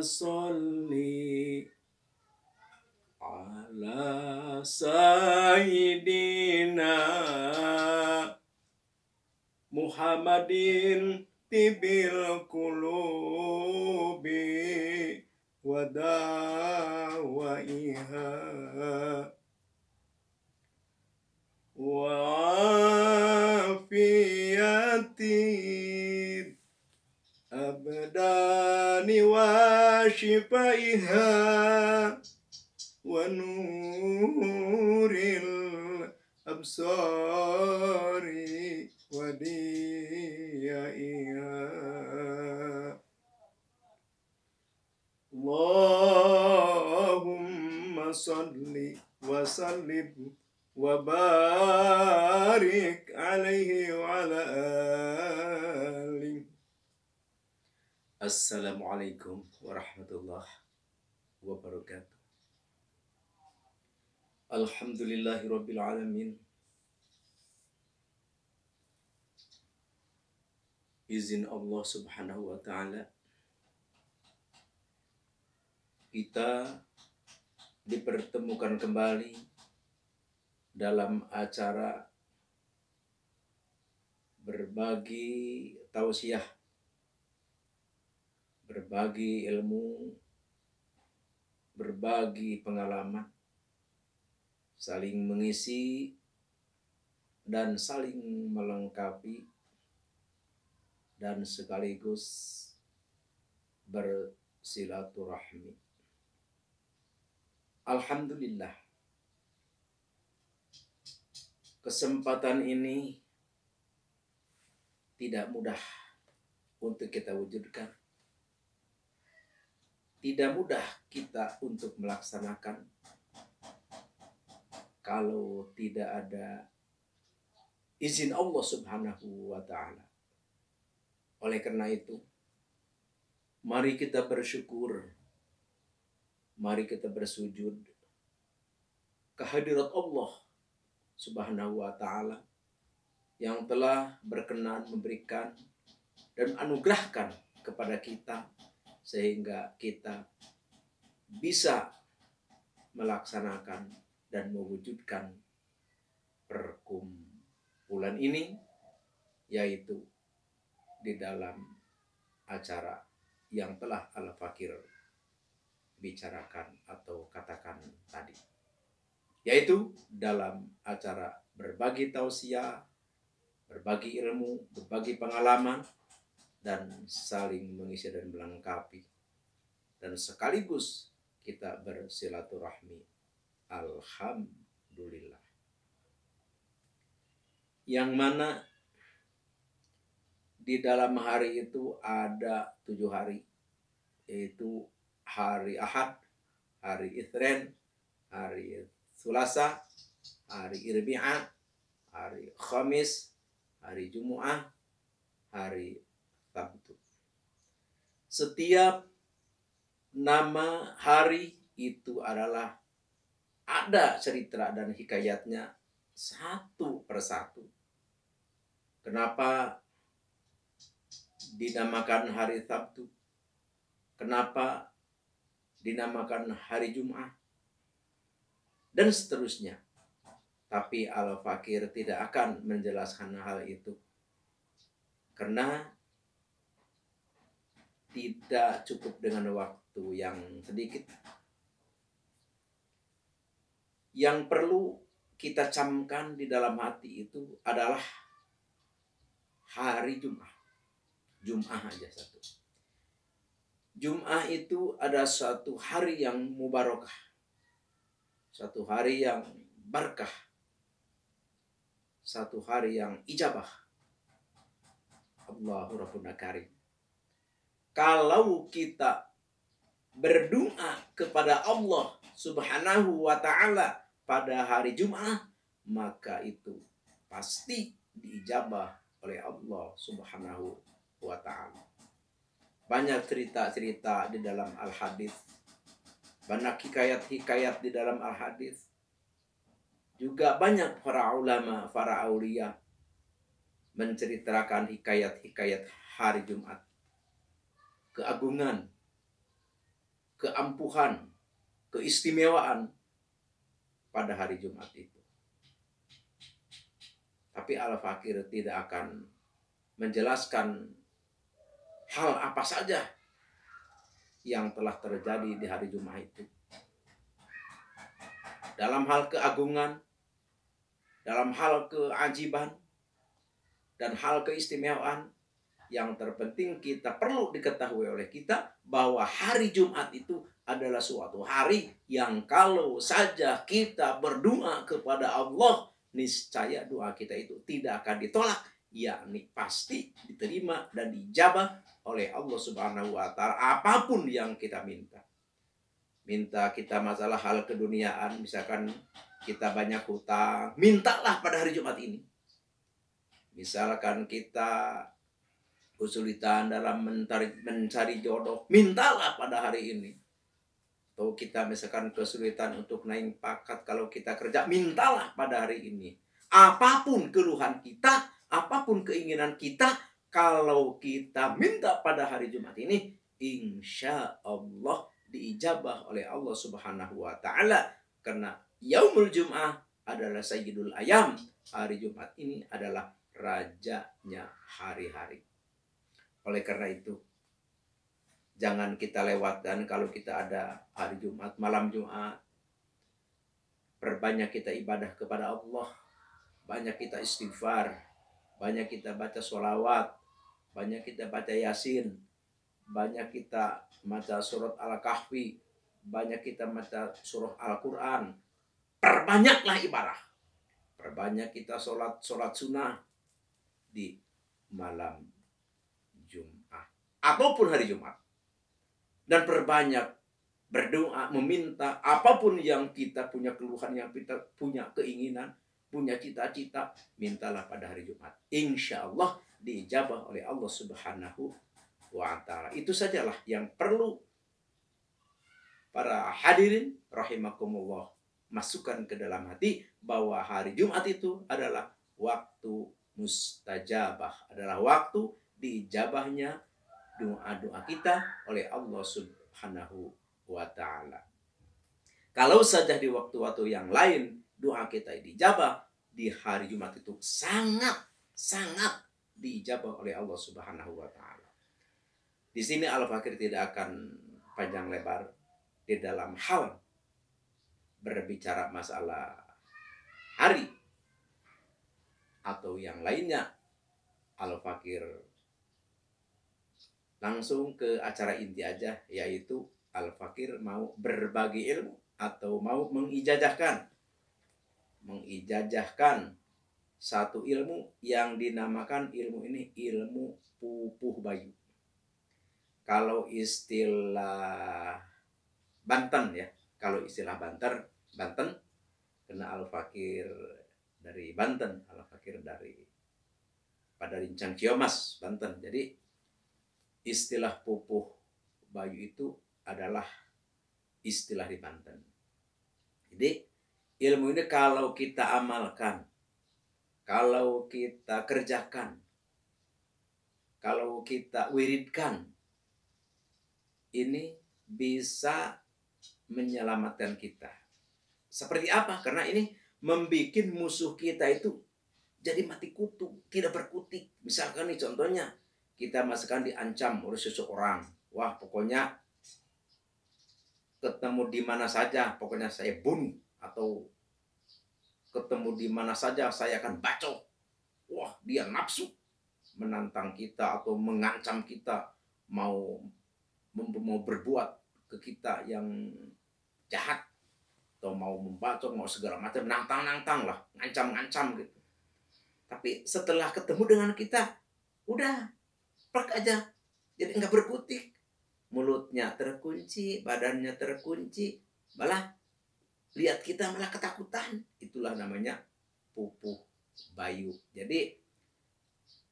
salli ala sayyidina Muhammadin tibil qulubi wa dawaiha wa afiyati abdani wa shifaiha wa nuril absari wa diyaiha. Allahumma salli wa sallim wa barik alaihi wa ala alihi. Assalamualaikum warahmatullahi wabarakatuh. Alhamdulillahi rabbil alamin. Izin Allah subhanahu wa ta'ala, kita dipertemukan kembali dalam acara berbagi tausiah, berbagi ilmu, berbagi pengalaman, saling mengisi dan saling melengkapi, dan sekaligus bersilaturahmi. Alhamdulillah, kesempatan ini tidak mudah untuk kita wujudkan. Tidak mudah kita untuk melaksanakan kalau tidak ada izin Allah subhanahu wa ta'ala. Oleh karena itu, mari kita bersyukur, mari kita bersujud kehadirat Allah subhanahu wa ta'ala yang telah berkenan memberikan dan anugerahkan kepada kita sehingga kita bisa melaksanakan dan mewujudkan perkumpulan ini, yaitu di dalam acara yang telah Al-Fakir bicarakan atau katakan tadi, yaitu dalam acara berbagi tausiah, berbagi ilmu, berbagi pengalaman, dan saling mengisi dan melengkapi, dan sekaligus kita bersilaturahmi. Alhamdulillah, yang mana di dalam hari itu ada 7 hari, yaitu hari Ahad, hari Itsnin, hari Selasa, hari Arbi'a, hari Khamis, hari Jumat, hari Sabtu. Setiap nama hari itu adalah ada cerita dan hikayatnya satu persatu. Kenapa dinamakan hari Sabtu? Kenapa dinamakan hari Jumat? Dan seterusnya. Tapi Al-Fakir tidak akan menjelaskan hal itu, karena tidak cukup dengan waktu yang sedikit. Yang perlu kita camkan di dalam hati itu adalah hari Jumat. Jumat aja satu. Jumat itu ada suatu hari yang mubarakah, suatu hari yang berkah, satu hari yang ijabah. Allahu Rabbuna Karim. Kalau kita berdoa kepada Allah subhanahu wa ta'ala pada hari Jumat, maka itu pasti diijabah oleh Allah subhanahu wa ta'ala. Banyak cerita-cerita di dalam Al-Hadis, banyak hikayat-hikayat di dalam Al-Hadis. Juga banyak para ulama, para aulia menceritakan hikayat-hikayat hari Jumat. Keagungan, keampuhan, keistimewaan pada hari Jumat itu. Tapi Al-Fakir tidak akan menjelaskan hal apa saja yang telah terjadi di hari Jumat itu. Dalam hal keagungan, dalam hal keajiban, dan hal keistimewaan, yang terpenting kita perlu diketahui oleh kita bahwa hari Jumat itu adalah suatu hari yang kalau saja kita berdoa kepada Allah, niscaya doa kita itu tidak akan ditolak, yakni pasti diterima dan dijabah oleh Allah Subhanahu wa Ta'ala apapun yang kita minta. Minta kita masalah hal keduniaan, misalkan kita banyak hutang, mintalah pada hari Jumat ini. Misalkan kita kesulitan dalam mencari jodoh, mintalah pada hari ini. Atau kita misalkan kesulitan untuk naik pangkat kalau kita kerja, mintalah pada hari ini. Apapun keluhan kita, apapun keinginan kita, kalau kita minta pada hari Jumat ini, insya Allah diijabah oleh Allah Subhanahu wa Ta'ala. Karena Yaumul Jum'ah adalah Sayyidul Ayam. Hari Jumat ini adalah rajanya hari-hari. Oleh karena itu, jangan kita lewatkan kalau kita ada hari Jumat, malam Jumat. Perbanyak kita ibadah kepada Allah. Banyak kita istighfar. Banyak kita baca sholawat. Banyak kita baca Yasin. Banyak kita baca surat Al-Kahfi. Banyak kita baca surah Al-Quran. Perbanyaklah ibadah. Perbanyak kita sholat sunnah di malam Jumat. Ataupun hari Jumat. Dan perbanyak berdoa, meminta apapun yang kita punya keluhan, yang kita punya keinginan, punya cita-cita, mintalah pada hari Jumat. Insya Allah diijabah oleh Allah Subhanahu wa Ta'ala. Itu sajalah yang perlu para hadirin rahimakumullah masukkan ke dalam hati, bahwa hari Jumat itu adalah waktu mustajabah, adalah waktu diijabahnya doa-doa kita oleh Allah Subhanahu wa Ta'ala. Kalau saja di waktu-waktu yang lain doa kita dijabah, di hari Jumat itu sangat diijabah oleh Allah Subhanahu wa Ta'ala. Di sini Al-Fakir tidak akan panjang lebar di dalam hal berbicara masalah hari atau yang lainnya. Al-Fakir langsung ke acara inti aja, yaitu Al-Fakir mau berbagi ilmu atau mau mengijazahkan satu ilmu yang dinamakan ilmu ini ilmu pupuh bayu. Kalau istilah Banten ya, kalau istilah Banten, karena Al-Fakir dari Banten, Al-Fakir dari pada Rincang Ciomas, Banten. Jadi istilah pupuh bayu itu adalah istilah di Banten. Jadi ilmu ini kalau kita amalkan, kalau kita kerjakan, kalau kita wiridkan, ini bisa menyelamatkan kita. Seperti apa? Karena ini membuat musuh kita itu jadi mati kutu, tidak berkutik. Misalkan nih contohnya, kita misalkan diancam oleh seseorang. Wah, pokoknya ketemu di mana saja, pokoknya saya bunuh. Atau ketemu di mana saja saya akan bacok. Wah, dia nafsu menantang kita atau mengancam kita, mau berbuat ke kita yang jahat, atau mau membacok, mau segala macam, nantang lah, ngancam gitu. Tapi setelah ketemu dengan kita, udah plak aja, jadi nggak berkutik, mulutnya terkunci, badannya terkunci, malah lihat kita malah ketakutan. Itulah namanya pupuh bayu. Jadi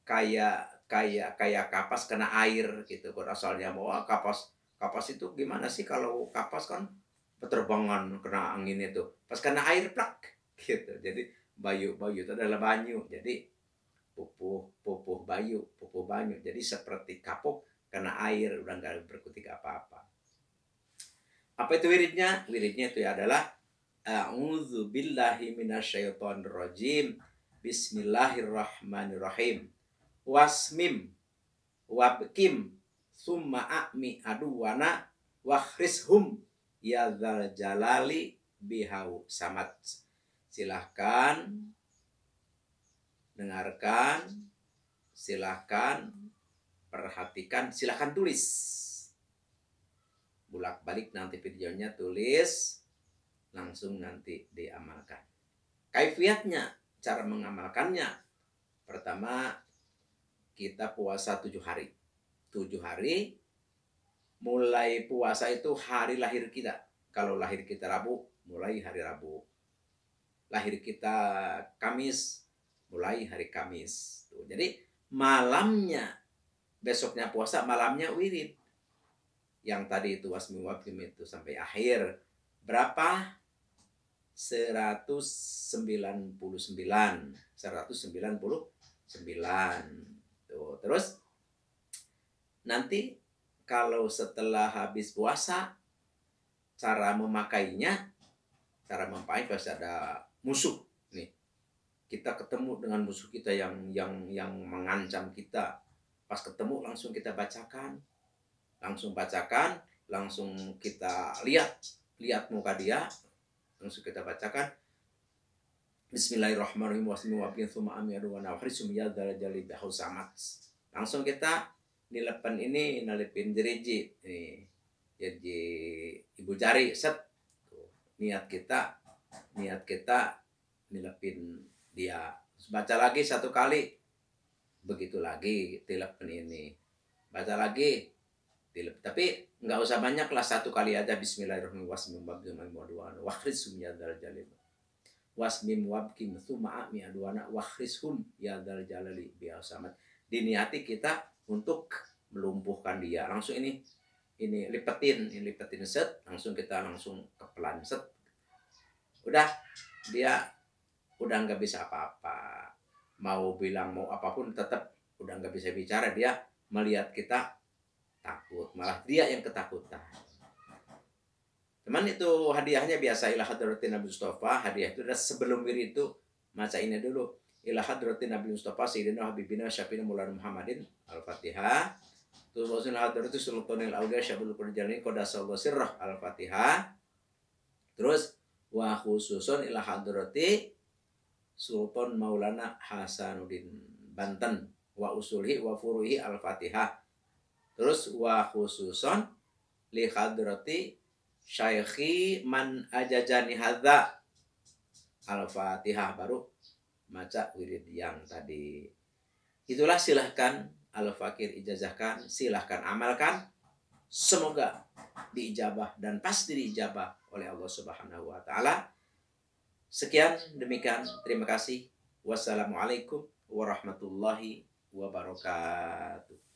kayak kapas kena air gitu. Kalau asalnya mau kapas itu gimana sih? Kalau kapas kan peterbangan kena angin itu, pas kena air plak gitu. Jadi bayu itu adalah banyu. Jadi pupuh banyu. Jadi seperti kapok kena air, udah nggak berkutik apa-apa. Apa itu wiridnya? Wiridnya itu adalah a'udzu billahi minasyaitonir rajim. Bismillahirrahmanirrahim. Wasmim wabkim summa a'mi aduwana wakhrishum ya dzal jalali bihau samad. Silahkan dengarkan, silahkan perhatikan, silahkan tulis. Bolak-balik nanti videonya tulis, langsung nanti diamalkan. Kaifiatnya, cara mengamalkannya. Pertama, kita puasa 7 hari. 7 hari, mulai puasa itu hari lahir kita. Kalau lahir kita Rabu, mulai hari Rabu. Lahir kita Kamis, mulai hari Kamis. Tuh. Jadi malamnya, besoknya puasa, malamnya wirid. Yang tadi itu wasmi wabkim itu sampai akhir. Berapa? 199. 199. Tuh. Terus nanti kalau setelah habis puasa, cara memakainya, pasti ada musuh nih. Kita ketemu dengan musuh kita yang mengancam kita. Pas ketemu langsung kita bacakan. Langsung kita lihat muka dia, langsung kita bacakan Bismillahirrahmanirrahim wasmiwabkin thumma amiadu wa nawahrisum ya dzal jalali bihau samad. Langsung kita nilepen ini, nalipin diriji nih. Jadi ibu jari set. Tuh. Niat kita nilepin dia. Baca lagi 1 kali. Begitu lagi tilepen ini. Baca lagi. Tapi nggak usah banyak lah, 1 kali aja. Bismillahirrahmanirrahim wasmim ya dzal jalali wasmim wabkim tsumma a'mi aduana wakhrishum ya dzal jalali bihau samad. Diniati kita untuk melumpuhkan dia. Langsung ini lipetin set, langsung kita kepelan set. Udah, dia udah nggak bisa apa-apa. Mau bilang mau apapun tetap udah nggak bisa bicara. Dia melihat kita takut, malah dia yang ketakutan. Teman, itu hadiahnya biasa ila hadratin Nabi Mustafa. Hadiah itu adalah sebelum wirid itu baca ini dulu. Ila hadratin Nabi Mustafa sayyidina habibina syafina maulana Muhammadin Al-Fatihah. Terus wasul hadratu sultanil auliya syabul qurjani qadasallahu sirrah Al-Fatihah. Terus wa khususun ila hadrati Sultan Maulana Hasanuddin Banten wa usulhi wa furuhi Al-Fatihah. Terus wa khususon li hadrati syaikhi man ajajani hadza Al-Fatihah, baru baca wirid yang tadi. Itulah, silahkan Al-Fakir ijazahkan, silahkan amalkan. Semoga diijabah dan pasti diijabah oleh Allah Subhanahu wa taala. Sekian demikian, terima kasih. Wassalamualaikum warahmatullahi wabarakatuh.